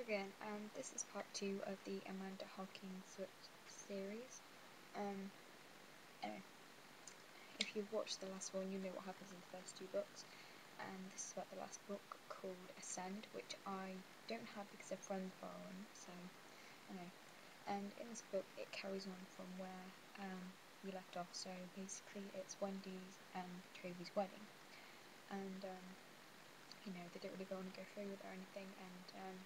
again, this is part 2 of the Amanda Hawkins series. Anyway, if you've watched the last one, you know what happens in the first 2 books, and this is about the last book called Ascend, which I don't have because a friend borrowed one, so anyway. And in this book, it carries on from where we left off, so basically it's Wendy's and Toby's wedding, and they don't really want to go through with it or anything, and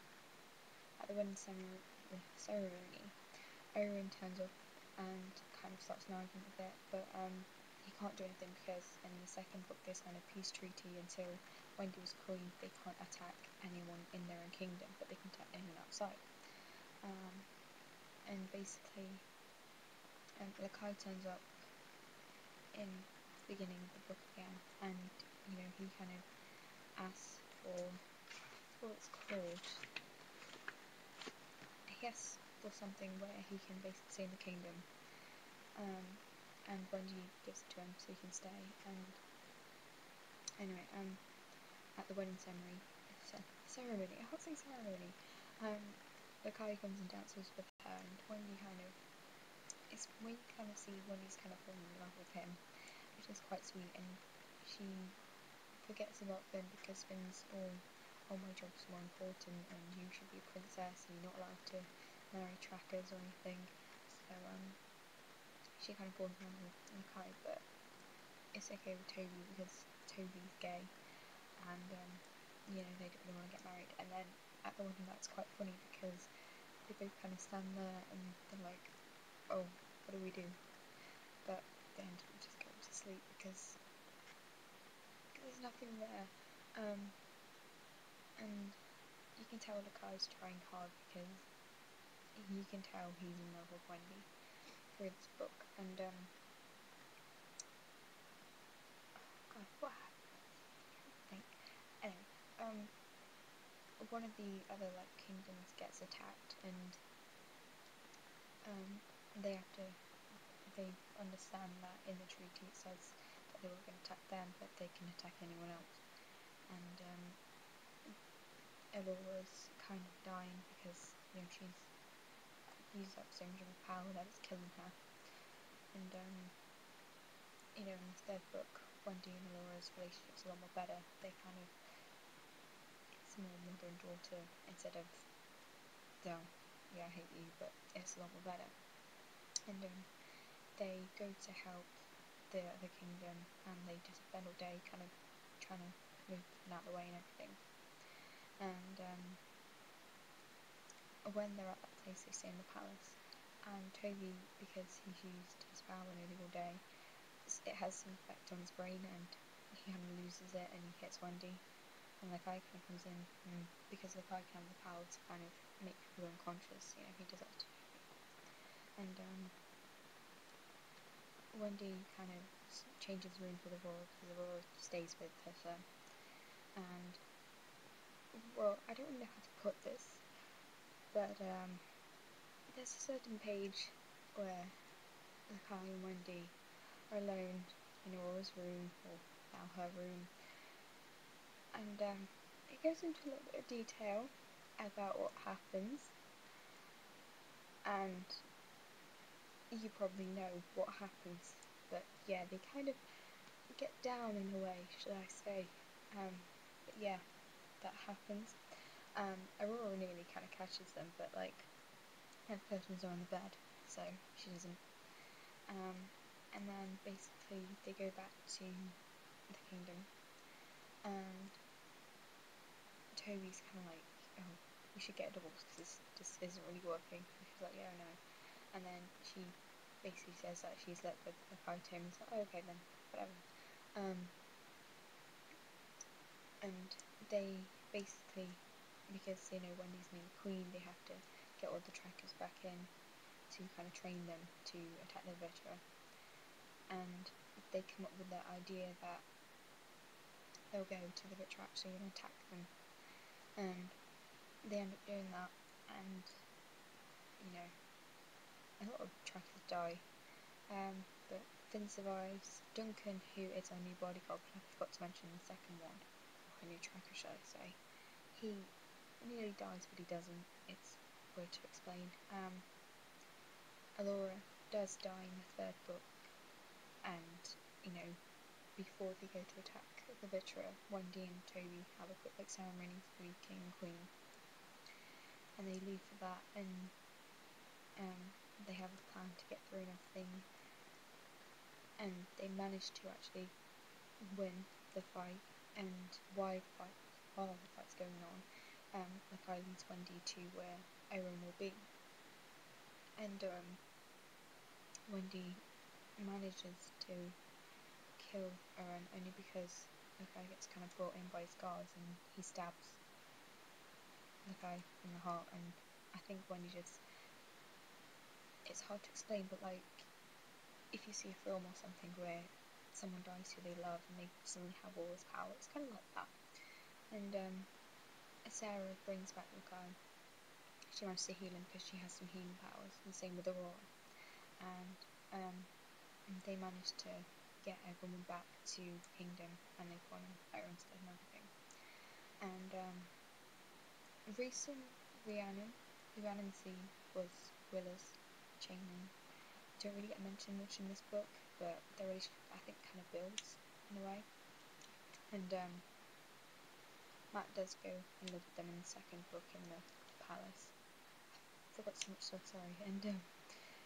at the wedding ceremony, Owen turns up and kind of starts an argument with it, but he can't do anything because in the second book they signed a peace treaty until Wendy was queen. They can't attack anyone in their own kingdom, but they can attack anyone outside. And basically, Lakai turns up in the beginning of the book again, and he kind of asks for what it's called. Yes, for something where he can basically stay in the kingdom, and Wendy gives it to him so he can stay. And anyway, at the wedding ceremony, I can't say ceremony, Lakai comes and dances with her, and Wendy it's when you kind of see Wendy's kind of falling in love with him, which is quite sweet, and she forgets about Finn because Finn's all my job's more important, and you should be a princess, and you're not allowed to marry trackers or anything. So she kind of falls in love with Lakai, but it's okay with Toby because Toby's gay, and they don't really want to get married. And then at the wedding, that's quite funny because they both kind of stand there and they're like, oh, what do we do? But they end up just going to sleep because there's nothing there. And you can tell Lakai's trying hard because you can tell he's in love with Wendy through this book. And God, what happens? I can't think. Anyway, one of the other kingdoms gets attacked, and they understand that in the treaty it says that they were going to attack them, but they can attack anyone else. And Elora's kind of dying because she's used up so much of her power that it's killing her. And in the third book, Wendy and Elora's relationship's a lot more better. They kind of, it's more mother and daughter instead of I hate you, but it's a lot more better. And they go to help the other kingdom, and they just spend all day kind of trying to move out of the way and everything. And when they're at that place, they stay in the palace, and Toby, because he's used his power nearly all day, it has some effect on his brain, and he kind of loses it, and he hits Wendy, and Lakai kind of comes in, and because Lakai can have the power to kind of make people unconscious, he does that to Toby. And Wendy kind of changes rooms with Aurora because Aurora stays with her son. And well, I don't really know how to put this, but there's a certain page where Lakai and Wendy are alone in Aurora's room, or now her room, and it goes into a little bit of detail about what happens, and you probably know what happens, but yeah, they kind of get down in a way, should I say. But yeah, that happens. Aurora nearly kind of catches them, but the curtains are on the bed, so she doesn't. And then basically they go back to the kingdom, and Toby's kind of like, oh, we should get a divorce because this isn't really working. And she's like, yeah, I know. And then she basically says that she's slept with Lakai to him, and he's like, oh, okay then, whatever. And they basically, because they know Wendy's new queen, they have to get all the trackers back in to kind of train them to attack the Vetra. And they come up with the idea that they'll go to the Vetra actually and attack them. And they end up doing that, and a lot of trackers die. But Finn survives. Duncan, who is our new bodyguard, which I forgot to mention in the second one, or her new tracker, should I say, he nearly dies, but he doesn't. It's weird to explain. Allura does die in the third book, and before they go to attack the Vitra, Wendy and Toby have a quick ceremony for the king and queen, and they leave for that, and they have a plan to get through and everything, and they manage to actually win the fight. And while the fight's going on, Lakai leads Wendy to where Oren will be, and Wendy manages to kill Oren only because Lakai gets kind of brought in by his guards, and he stabs Lakai in the heart. And I think Wendy just, it's hard to explain, but if you see a film or something where someone dies who they love and they suddenly have all this power, it's kind of like that. And Sarah brings back Lakai. She manages to heal him because she has some healing powers, and the same with Aurora. And they manage to get everyone back to the kingdom, and they've gone on Ironstead and everything. And recent Rhiannon scene was Willa's chaining. Don't really get mentioned much in this book, but their relationship, I think, kind of builds in a way. And Matt does go and live with them in the second book in the palace. I forgot so much stuff, sorry. And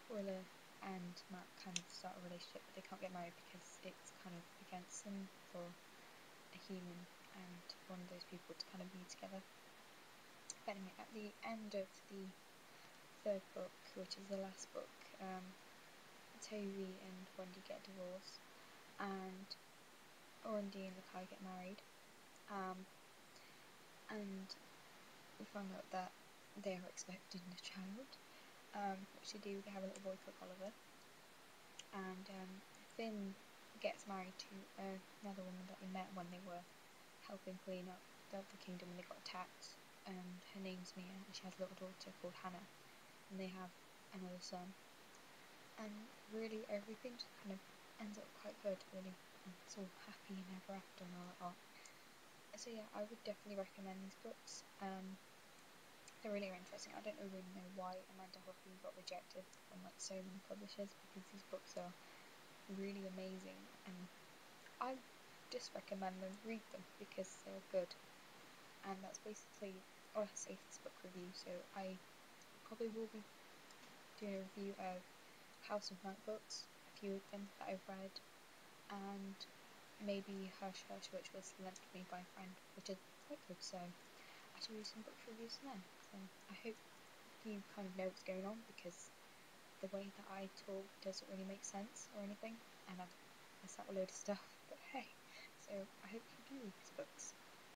Willa and Matt kind of start a relationship, but they can't get married because it's kind of against them for a human and one of those people to kind of be together. But anyway, at the end of the third book, which is the last book, Toby and Wendy get divorced, and Wendy and Lakai get married, and we find out that they are expecting a child, which they do. They have a little boy called Oliver, and Finn gets married to another woman that they met when they were helping clean up the kingdom when they got attacked, and her name's Mia, and she has a little daughter called Hannah, and they have another son. And really everything just kind of ends up quite good, really. And it's all happy and ever after and all that lot. So yeah, I would definitely recommend these books. They're really interesting. I don't really know why Amanda Hoffman got rejected from so many publishers, because these books are really amazing, and I just recommend them, read them, because they're good. And that's basically all I have to say for this book review. So I probably will be doing a review of House of Night books, a few of them that I've read, and maybe Hush Hush, which was lent to me by a friend, which is quite good. So I should do some book reviews then. So I hope you kind of know what's going on, because the way that I talk doesn't really make sense or anything, and I've messed out a load of stuff, but hey. So I hope you do read these books.